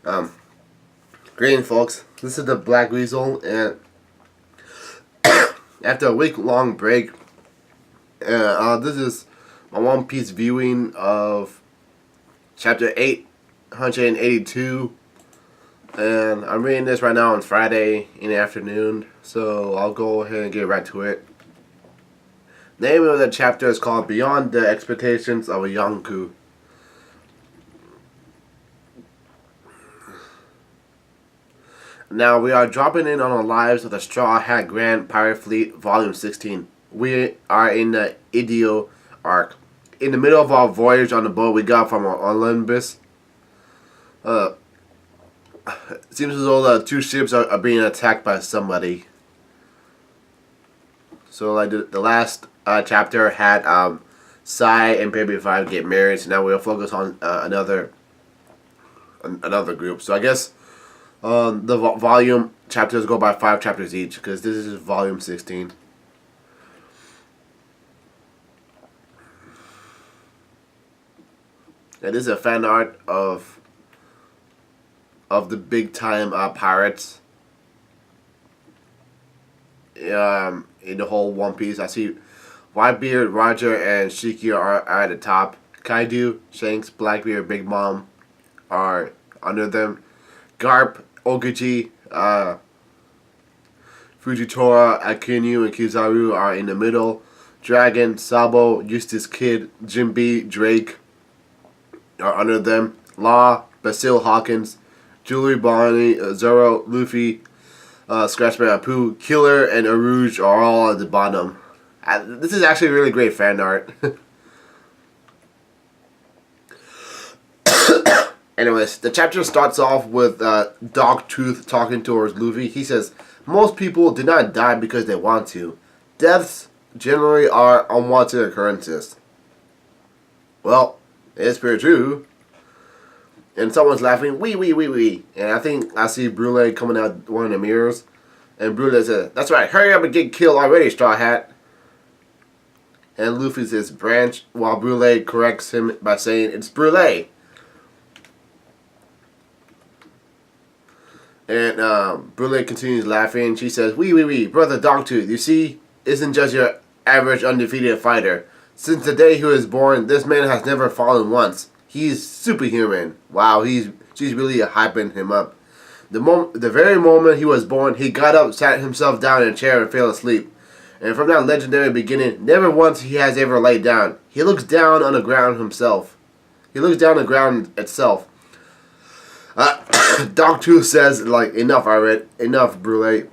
um, Greetings, folks. This is the BlackWeasel, and after a week-long break, this is my One Piece viewing of Chapter 882, and I'm reading this right now on Friday in the afternoon, so I'll go ahead and get right to it. The name of the chapter is called Beyond the Expectations of a Yonkou. Now we are dropping in on the lives of the Straw Hat Grand Pirate Fleet, Volume 16. We are in the Adios arc. In the middle of our voyage on the boat we got from Olympus, it seems as though the two ships are being attacked by somebody. So like the last chapter had Sai and Baby 5 get married, so now we'll focus on another group. So I guess the volume chapters go by 5 chapters each, because this is volume 16. And this is a fan art of the big time pirates in the whole One Piece. I see Whitebeard, Roger, and Shiki are at the top. Kaido, Shanks, Blackbeard, Big Mom are under them. Garp, Oguchi, Fujitora, Akinu, and Kizaru are in the middle. Dragon, Sabo, Eustace Kid, Jinbe, Drake are under them. Law, Basil Hawkins, Julie Bonnie, Zoro, Luffy, Scratchman Apu, Killer, and Arouge are all at the bottom. This is actually really great fan art. Anyways, the chapter starts off with Dogtooth talking towards Luffy. He says, most people do not die because they want to. Deaths generally are unwanted occurrences. Well, it's pretty true. And someone's laughing, wee. And I think I see Brule coming out one of the mirrors. And Brule says, that's right, hurry up and get killed already, Straw Hat. And Luffy says, Branch, while Brule corrects him by saying, it's Brule. And Brule continues laughing. She says, wee, brother Dogtooth, you see, isn't just your average undefeated fighter. Since the day he was born, this man has never fallen once. He's superhuman. Wow, she's really hyping him up. The very moment he was born, he got up, sat himself down in a chair, and fell asleep. And from that legendary beginning, never once he has ever laid down. He looks down on the ground himself. He looks down on the ground itself. Dogtooth says, like, enough, enough, Brule.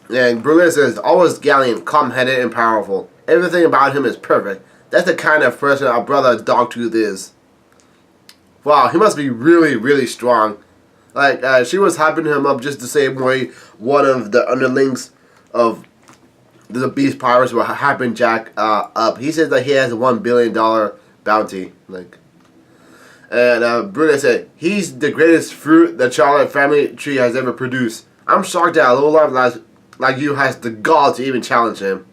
And Brule says, always gallant, calm-headed, and powerful. Everything about him is perfect. That's the kind of person our brother Dogtooth is. Wow, he must be really, really strong. Like, she was hyping him up just the same way one of the underlings of the Beast Pirates were hyping Jack up. He says that he has a $1 billion bounty. Like, and Brune said, he's the greatest fruit the Charlotte family tree has ever produced. I'm shocked that a lowlife like you has the gall to even challenge him.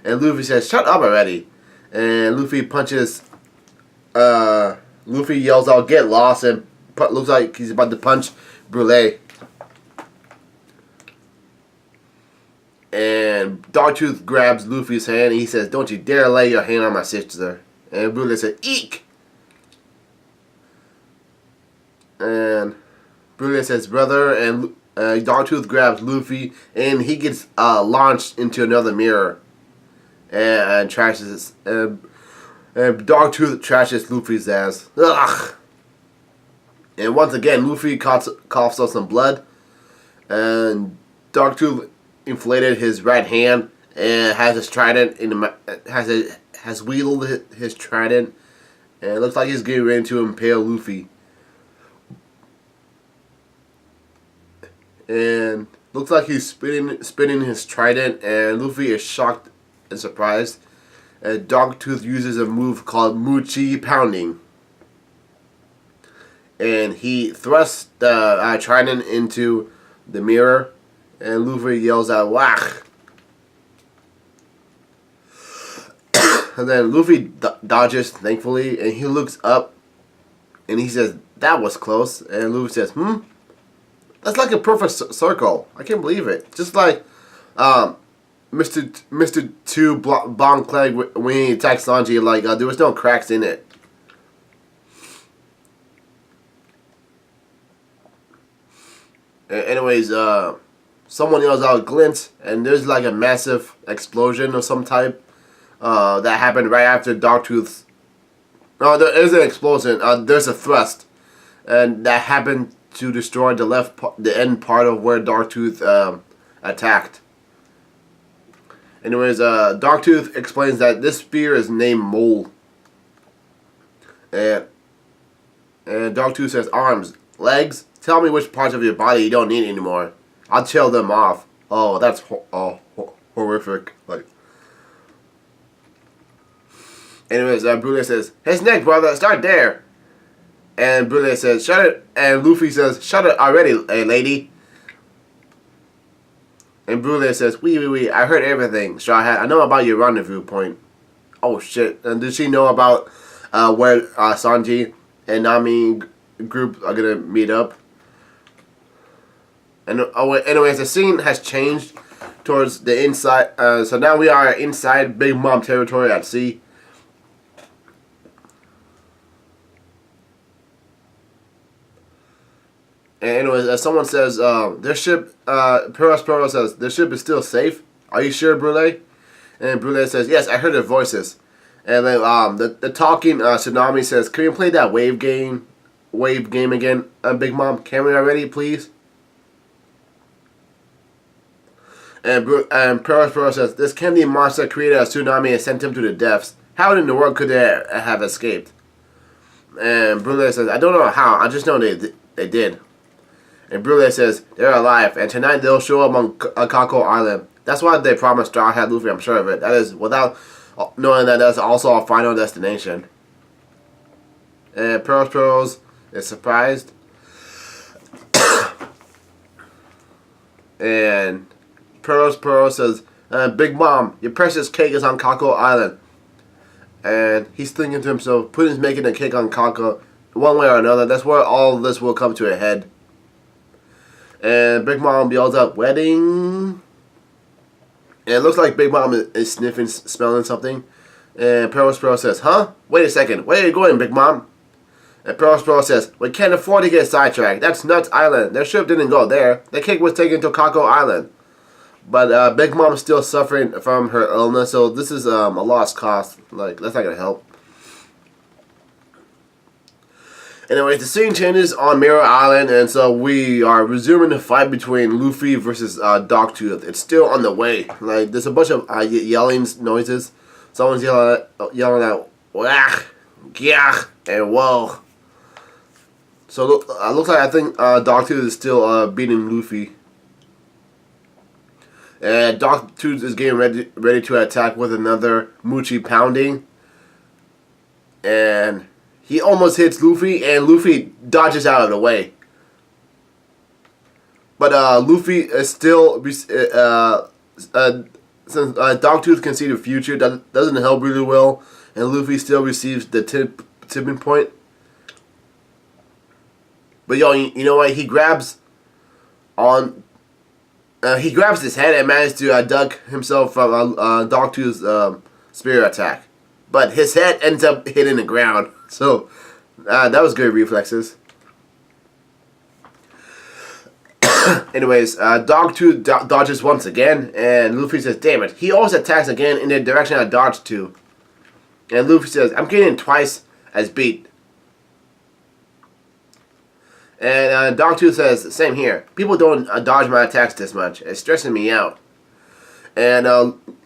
And Luffy says, shut up already. And Luffy punches, Luffy yells out, get lost, and looks like he's about to punch Brule. And Dogtooth grabs Luffy's hand and he says, don't you dare lay your hand on my sister. And Brule said, eek! And Brule says, brother, and Dogtooth grabs Luffy and he gets launched into another mirror. And trashes, and Dogtooth trashes Luffy's ass. Ugh! And once again, Luffy coughs up some blood. And Dogtooth inflated his right hand and has his trident has wielded his trident, and it looks like he's getting ready to impale Luffy. And looks like he's spinning his trident, and Luffy is shocked and surprised. And Dogtooth uses a move called Muchi Pounding. And he thrusts the trident into the mirror, and Luffy yells out, whack! And then Luffy dodges, thankfully, and he looks up And he says, that was close. And Luffy says, that's like a perfect circle. I can't believe it. Just like Mr. Two Bon Clegg when he attacked Sanji, like there was no cracks in it. Anyways, someone yells out glint, and there's like a massive explosion of some type that happened right after Dogtooth's. No, there is an explosion. There's a thrust, and that happened to destroy the end part of where Dogtooth attacked. Anyways, Dogtooth explains that this spear is named Mole, and Dogtooth says, arms, legs. Tell me which parts of your body you don't need anymore. I'll chill them off. Oh, that's horrific. Like. Anyways, Brule says, his neck, brother. Start there. And Brule says, shut it. And Luffy says, shut it already, lady. And Brule says, wee. I heard everything, Straw Hat. I know about your rendezvous point. Oh, shit. And did she know about where Sanji and Nami group are going to meet up? And anyways, the scene has changed towards the inside. So now we are inside Big Mom territory at sea. And anyways, someone says their ship. Peros says their ship is still safe. Are you sure, Brule? And Brule says yes. I heard their voices. And then the talking Tsunami says, can we play that wave game again, Big Mom? Can we already, please? And Peros says, this candy monster created a tsunami and sent him to the depths. How in the world could they have escaped? And Brule says, I don't know how. I just know they did. And Brule says, they're alive. And tonight they'll show up on Kako Island. That's why they promised Straw Hat Luffy, I'm sure of it. That is without knowing that that's also our final destination. And Peros is surprised. And Peros says, Big Mom, your precious cake is on Kako Island. And he's thinking to himself, Puddin's making a cake on Kako one way or another. That's where all of this will come to a head. And Big Mom yells out, wedding. And it looks like Big Mom is sniffing, smelling something. And Peros says, huh? Wait a second. Where are you going, Big Mom? And Peros says, we can't afford to get sidetracked. That's Nuts Island. Their ship didn't go there. The cake was taken to Kako Island. But Big Mom's still suffering from her illness, so this is a lost cost. Like, that's not going to help. Anyways, the scene changes on Mirror Island, and so we are resuming the fight between Luffy versus Dogtooth. It's still on the way. Like, there's a bunch of yelling noises. Someone's yelling out, whack, gyach, and whoa. So looks like I think Dogtooth is still beating Luffy. And Dogtooth is getting ready to attack with another Muchi pounding. And he almost hits Luffy, and Luffy dodges out of the way. But Luffy is still... since Dogtooth can see the future, that doesn't help really well. And Luffy still receives the tipping point. But yo, you know what? He grabs his head and manages to duck himself from Dogtooth's spear attack. But his head ends up hitting the ground. So, that was good reflexes. Anyways, Dogtooth dodges once again. And Luffy says, damn it. He always attacks again in the direction I dodged to. And Luffy says, I'm getting twice as beat. And Dogtooth says, same here. People don't dodge my attacks this much. It's stressing me out. And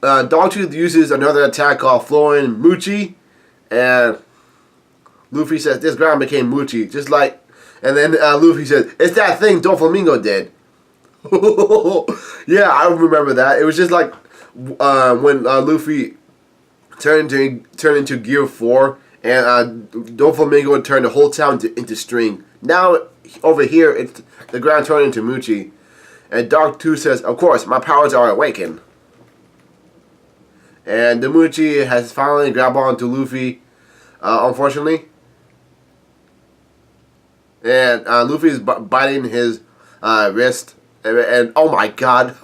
Dogtooth uses another attack called Flowing Muchi. And Luffy says, this ground became Muchi. Just like... And then Luffy says, it's that thing Doflamingo did. Yeah, I remember that. It was just like when Luffy turned into Gear 4. And Doflamingo would turn the whole town into string. Now, over here, it's the ground turned into Muchi. And Dogtooth says, of course, my powers are awakened. And the Muchi has finally grabbed onto Luffy, unfortunately. And Luffy's biting his wrist. And oh my god.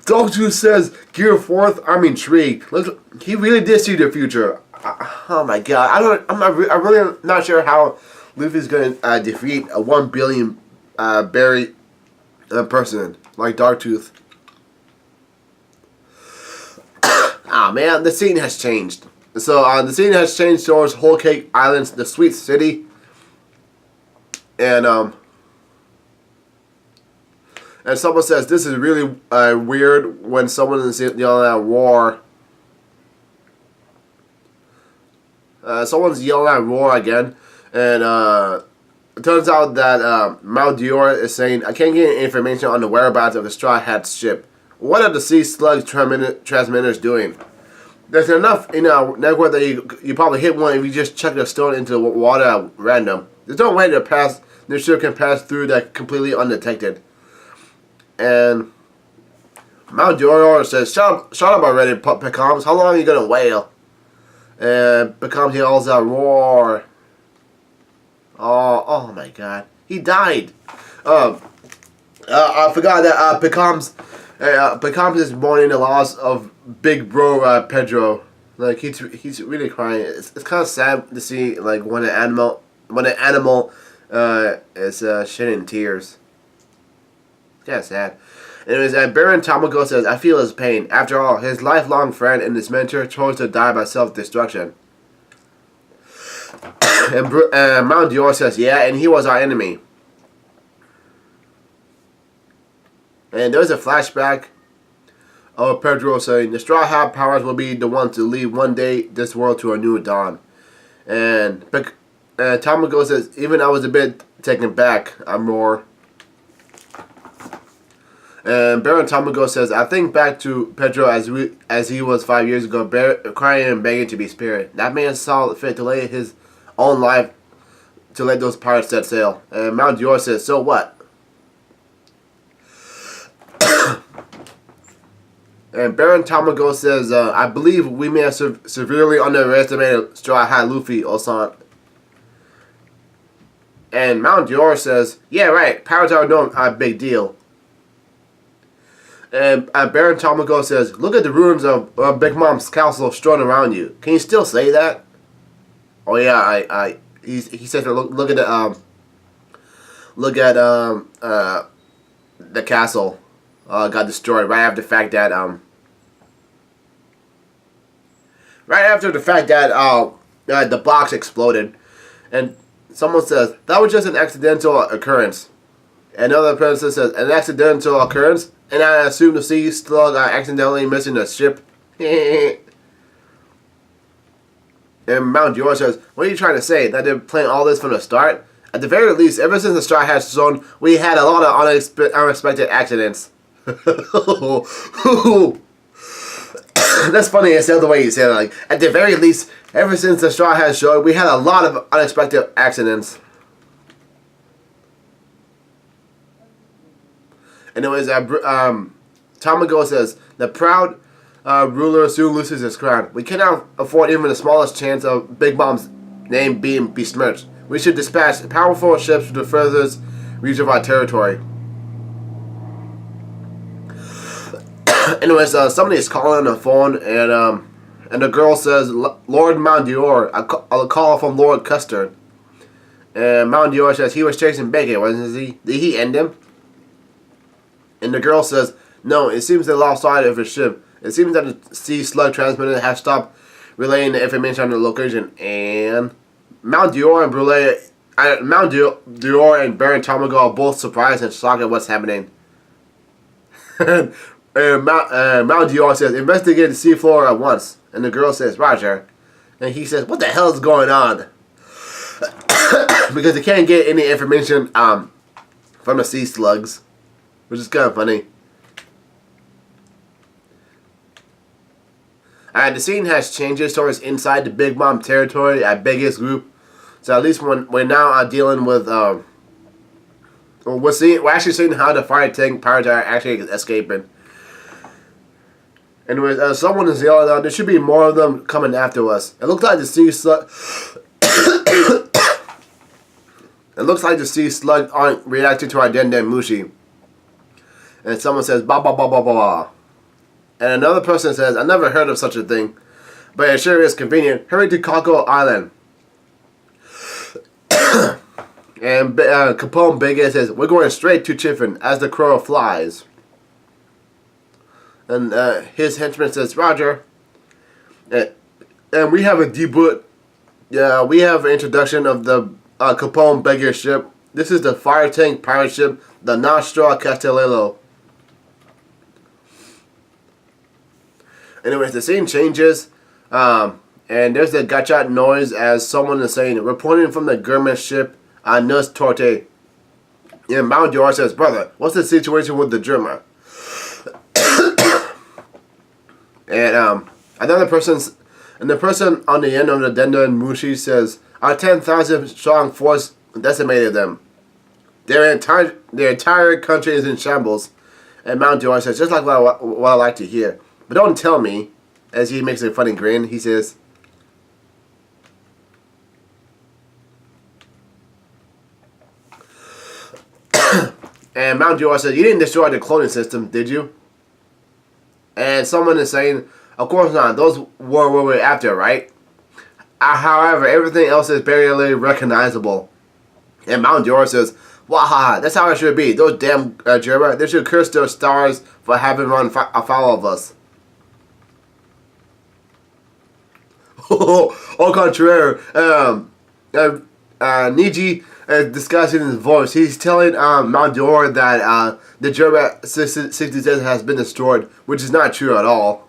Dogtooth says, Gear 4th, I'm intrigued. Look, he really did see the future. Oh my god. I'm really not sure how Luffy's going to defeat a 1 billion berry person like Dogtooth. Ah man, the scene has changed. So the scene has changed towards Whole Cake Islands, the Sweet City. And someone says this is really weird when someone is yelling at war. Someone's yelling at war again, and it turns out that Mount Dior is saying, I can't get any information on the whereabouts of the Straw Hat's ship. What are the Sea Slug transmitters doing? There's enough in our network that you probably hit one if you just chuck the stone into the water at random. There's no way the ship can pass through that completely undetected. And Mount Dior says, shut up already, Peckhams. How long are you going to wail? And Peckhams yells out, roar. Oh my god. He died. I forgot that Peckhams is mourning the loss of Big Bro Pedro. Like he's really crying. It's kind of sad to see like when an animal is shedding tears. It's kind of sad. Anyways, Baron Tamako says, I feel his pain. After all, his lifelong friend and his mentor chose to die by self-destruction. And Mount Dior says, yeah, and he was our enemy. And there's a flashback of Pedro saying, the Straw Hat powers will be the ones to lead one day this world to a new dawn. And Tamako says, even I was a bit taken back, I'm more. And Baron Tamako says, I think back to Pedro as he was 5 years ago, crying and begging to be spared. That man saw fit to lay his own life to let those pirates set sail. And Mount Dior says, so what? And Baron Tamako says, I believe we may have severely underestimated Straw Hat Luffy, Osan. And Mount Dior says, yeah, right, pirates are no big deal. And Baron Tamako says, look at the ruins of Big Mom's castle strewn around you. Can you still say that? Oh yeah, he says look at the castle got destroyed right after the fact that the box exploded. And someone says, that was just an accidental occurrence. Another person says, an accidental occurrence? And I assume the Sea Slug are accidentally missing the ship. And Mount Dior says, what are you trying to say? That they're playing all this from the start? At the very least, ever since the Straw Hat Zone, we had a lot of unexpected accidents. That's funny, it's the other way you say it. Like, at the very least, ever since the Straw Hat Show, we had a lot of unexpected accidents. Anyways, Tamako says, the proud ruler soon loses his crown. We cannot afford even the smallest chance of Big Mom's name being besmirched. We should dispatch powerful ships to the furthest reach of our territory. Anyways, somebody is calling on the phone, and the girl says, Lord Mount Dior, I'll call from Lord Custard. And Mount Dior says, he was chasing Bacon, wasn't he? Did he end him? And the girl says, no, it seems they lost sight of his ship. It seems that the Sea Slug transmitter has stopped relaying the information on the location. And Mount Dior and Baron Tamako are both surprised and shocked at what's happening. And Mount Dior says, investigate the seafloor at once. And the girl says, Roger. And he says, what the hell is going on? Because they can't get any information from the sea slugs. Which is kind of funny. The scene has changes towards inside the Big Mom territory at Biggest Group. So at least we're now dealing with we're actually seeing how the fire tank pirates are actually escaping. Anyways, someone is yelling out, there should be more of them coming after us. It looks like the sea slug It looks like the sea slugs aren't reacting to our Den Mushi. And someone says, ba ba ba ba ba ba. And another person says, I never heard of such a thing, but it sure is convenient. Hurry to Kako Island. And Capone Big says, we're going straight to Chiffon as the crow flies. And his henchman says, Roger. And we have a debut. We have an introduction of the Capone Beggar ship. This is the fire tank pirate ship, the Nostra Castellello. Anyways, the scene changes, and there's a gotcha noise as someone is saying, reporting from the German ship, Nus Torte. And Mount Dior says, brother, what's the situation with the German? And another person's, and the person on the end of the Den Mushi says, our 10,000 strong force decimated them. Their entire country is in shambles. And Mount Dior says, just like what I like to hear. But don't tell me, as he makes a funny grin, he says, and Mount Dior says, you didn't destroy the cloning system, did you? And someone is saying, of course not, those were what we're after, right? However, everything else is barely recognizable. And Mount Dior says, waha, that's how it should be. Those damn German, they should curse their stars for having run afoul of us. Au contraire, Niji is discussing his voice. He's telling Mount Dior that the German 67 has been destroyed, which is not true at all.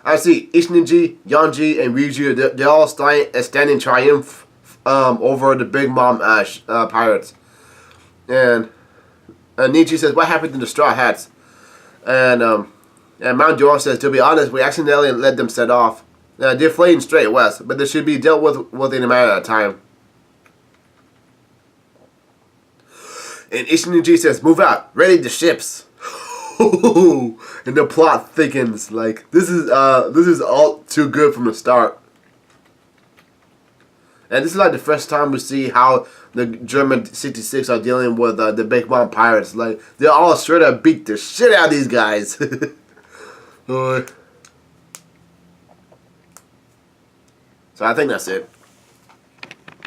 I see Ishinji, Yanji, and Ryuji, they're all standing triumph over the Big Mom pirates. And Niji says, what happened to the Straw Hats? And Mount Dior says, to be honest, we accidentally let them set off. They're fleeing straight west, but they should be dealt with within a matter of time. And Ishinji says, move out, ready the ships. And the plot thickens. Like, this is all too good from the start. And this is like the first time we see how the German 66 are dealing with the Big Mom pirates. Like, they're all straight up beat the shit out of these guys. So I think that's it.